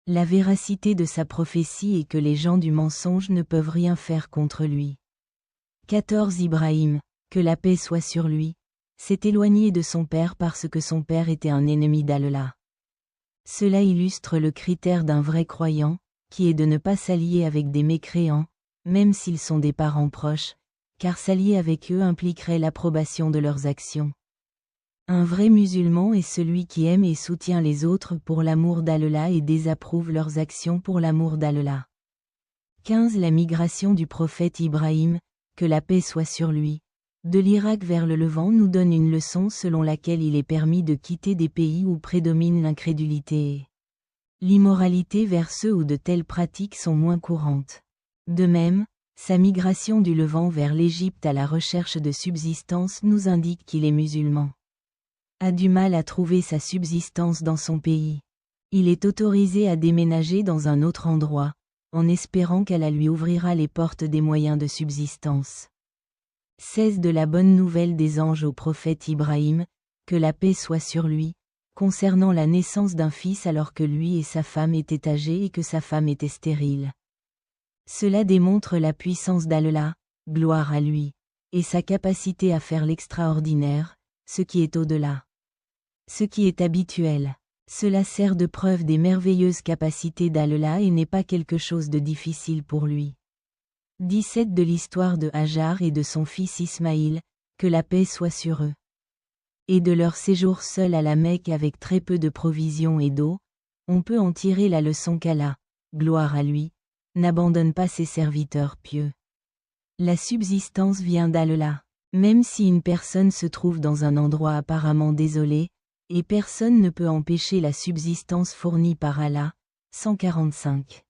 La véracité de sa prophétie est que les gens du mensonge ne peuvent rien faire contre lui. 14 Ibrahim, que la paix soit sur lui, s'est éloigné de son père parce que son père était un ennemi d'Allah. Cela illustre le critère d'un vrai croyant, qui est de ne pas s'allier avec des mécréants, même s'ils sont des parents proches, car s'allier avec eux impliquerait l'approbation de leurs actions. Un vrai musulman est celui qui aime et soutient les autres pour l'amour d'Allah et désapprouve leurs actions pour l'amour d'Allah. 15 La migration du prophète Ibrahim, que la paix soit sur lui, de l'Irak vers le Levant nous donne une leçon selon laquelle il est permis de quitter des pays où prédomine l'incrédulité et l'immoralité vers ceux où de telles pratiques sont moins courantes. De même, sa migration du Levant vers l'Égypte à la recherche de subsistance nous indique qu'il est musulman. A du mal à trouver sa subsistance dans son pays. Il est autorisé à déménager dans un autre endroit, en espérant qu'Allah lui ouvrira les portes des moyens de subsistance. 16 De la bonne nouvelle des anges au prophète Ibrahim, que la paix soit sur lui, concernant la naissance d'un fils alors que lui et sa femme étaient âgés et que sa femme était stérile. Cela démontre la puissance d'Allah, gloire à lui, et sa capacité à faire l'extraordinaire, ce qui est au-delà. Ce qui est habituel. Cela sert de preuve des merveilleuses capacités d'Allah et n'est pas quelque chose de difficile pour lui. 17 De l'histoire de Hajar et de son fils Ismaïl, que la paix soit sur eux. Et de leur séjour seul à la Mecque avec très peu de provisions et d'eau, on peut en tirer la leçon qu'Allah, gloire à lui, n'abandonne pas ses serviteurs pieux. La subsistance vient d'Allah. Même si une personne se trouve dans un endroit apparemment désolé, et personne ne peut empêcher la subsistance fournie par Allah. 145.